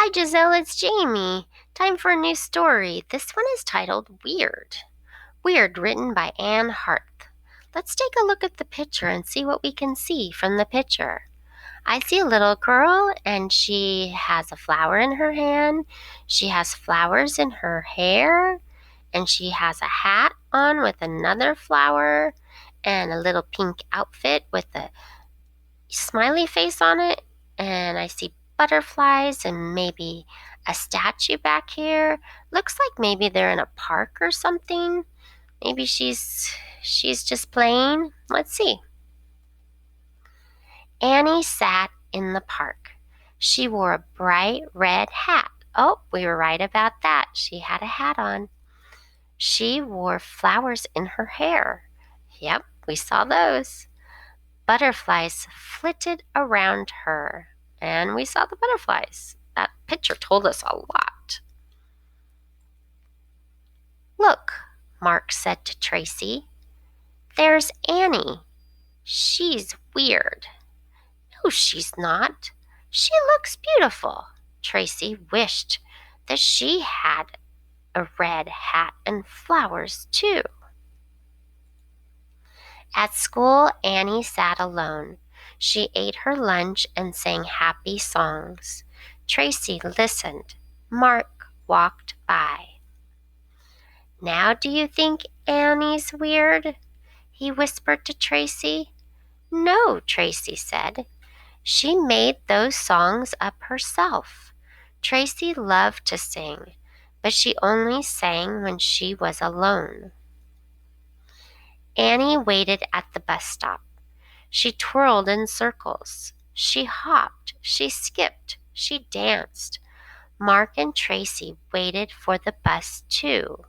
Hi, Giselle, it's Jamie. Time for a new story. This one is titled Weird. Weird, written by Anne Hart. Let's take a look at the picture and see what we can see from the picture. I see a little girl and she has a flower in her hand. She has flowers in her hair and she has a hat on with another flower and a little pink outfit with a smiley face on it, and I see butterflies and maybe a statue back here. Looks like maybe they're in a park or something. Maybe she's just playing. Let's see. Annie sat in the park. She wore a bright red hat. Oh, we were right about that. She had a hat on. She wore flowers in her hair. Yep, we saw those. Butterflies flitted around her, and we saw the butterflies. That picture told us a lot. Look, Mark said to Tracy. There's Annie. She's weird. No, she's not. She looks beautiful. Tracy wished that she had a red hat and flowers, too. At school, Annie sat alone. She ate her lunch and sang happy songs. Tracy listened. Mark walked by. Now do you think Annie's weird? He whispered to Tracy. No, Tracy said. She made those songs up herself. Tracy loved to sing, but she only sang when she was alone. Annie waited at the bus stop. She twirled in circles. She hopped. She skipped. She danced. Mark and Tracy waited for the bus, too.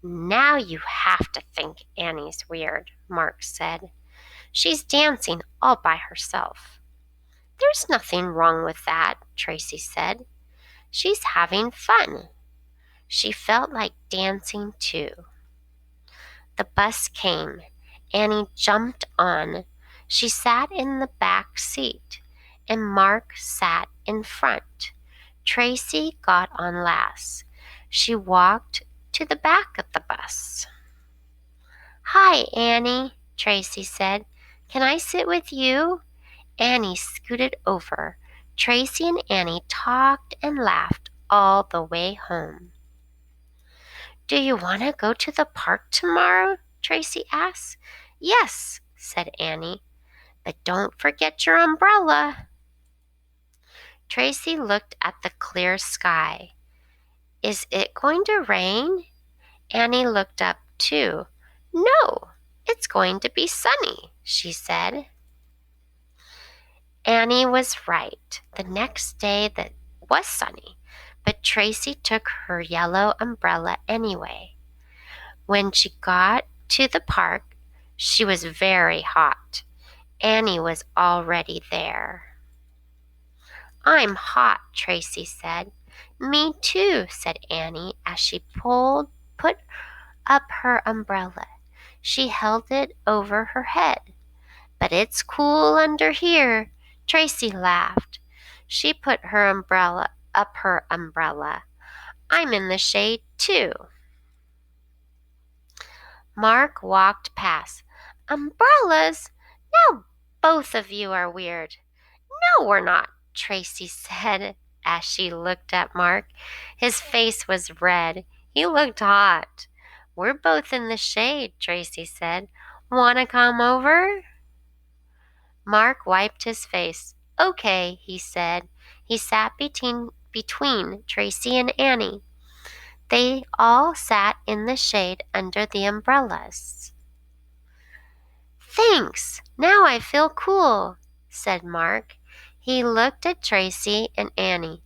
Now you have to think Annie's weird, Mark said. She's dancing all by herself. There's nothing wrong with that, Tracy said. She's having fun. She felt like dancing, too. The bus came. Annie jumped on. She sat in the back seat, and Mark sat in front. Tracy got on last. She walked to the back of the bus. Hi, Annie, Tracy said. Can I sit with you? Annie scooted over. Tracy and Annie talked and laughed all the way home. Do you want to go to the park tomorrow? Tracy asked. Yes, said Annie, but don't forget your umbrella. Tracy looked at the clear sky. Is it going to rain? Annie looked up too. No, it's going to be sunny, she said. Annie was right. The next day that was sunny, but Tracy took her yellow umbrella anyway. When she got to the park, she was very hot. Annie was already there. I'm hot, Tracy said. Me too, said Annie as she put up her umbrella. She held it over her head. But it's cool under here, Tracy laughed. She put her umbrella up her umbrella. I'm in the shade too. Mark walked past. Umbrellas? Now both of you are weird. No, we're not, Tracy said as she looked at Mark. His face was red. He looked hot. We're both in the shade, Tracy said. Want to come over? Mark wiped his face. Okay, he said. He sat between Tracy and Annie. They all sat in the shade under the umbrellas. Thanks. Now I feel cool, said Mark. He looked at Tracy and Annie.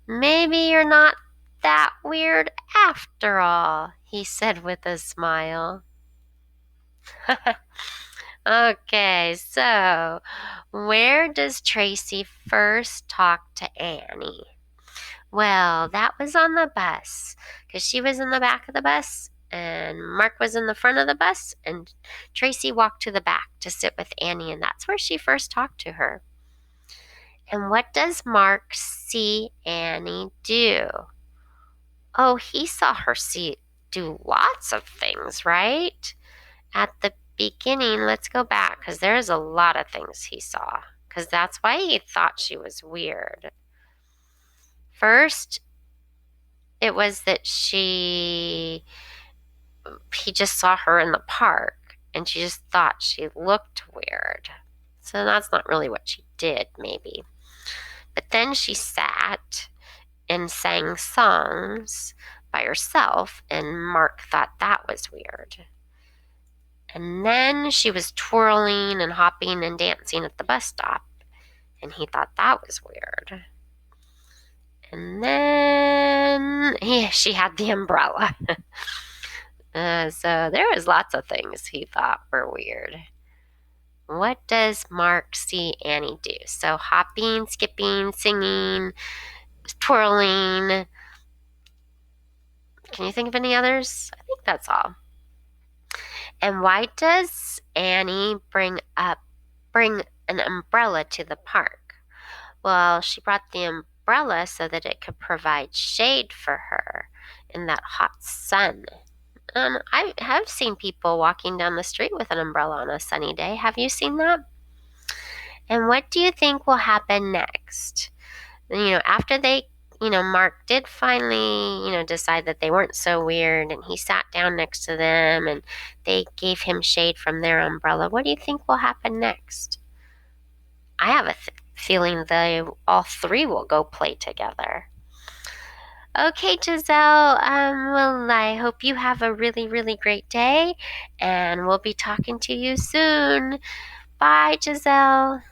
Maybe you're not that weird after all, he said with a smile. Okay, so where does Tracy first talk to Annie? Well, that was on the bus, because she was in the back of the bus, and Mark was in the front of the bus, and Tracy walked to the back to sit with Annie, and that's where she first talked to her. And what does Mark see Annie do? Oh, he saw her do lots of things, right? At the beginning, let's go back because there's a lot of things he saw because that's why he thought she was weird. First, it was that he just saw her in the park and she just thought she looked weird. So that's not really what she did, maybe. But then she sat and sang songs by herself, and Mark thought that was weird. And then she was twirling and hopping and dancing at the bus stop, and he thought that was weird. And then she had the umbrella. So there was lots of things he thought were weird. What does Mark see Annie do? So hopping, skipping, singing, twirling. Can you think of any others? I think that's all. And why does Annie bring an umbrella to the park? Well, she brought the umbrella so that it could provide shade for her in that hot sun. I have seen people walking down the street with an umbrella on a sunny day. Have you seen that? And what do you think will happen next? After Mark did finally, decide that they weren't so weird, and he sat down next to them and they gave him shade from their umbrella. What do you think will happen next? I have a feeling all three will go play together. Okay, Giselle, well, I hope you have a really, really great day, and we'll be talking to you soon. Bye, Giselle.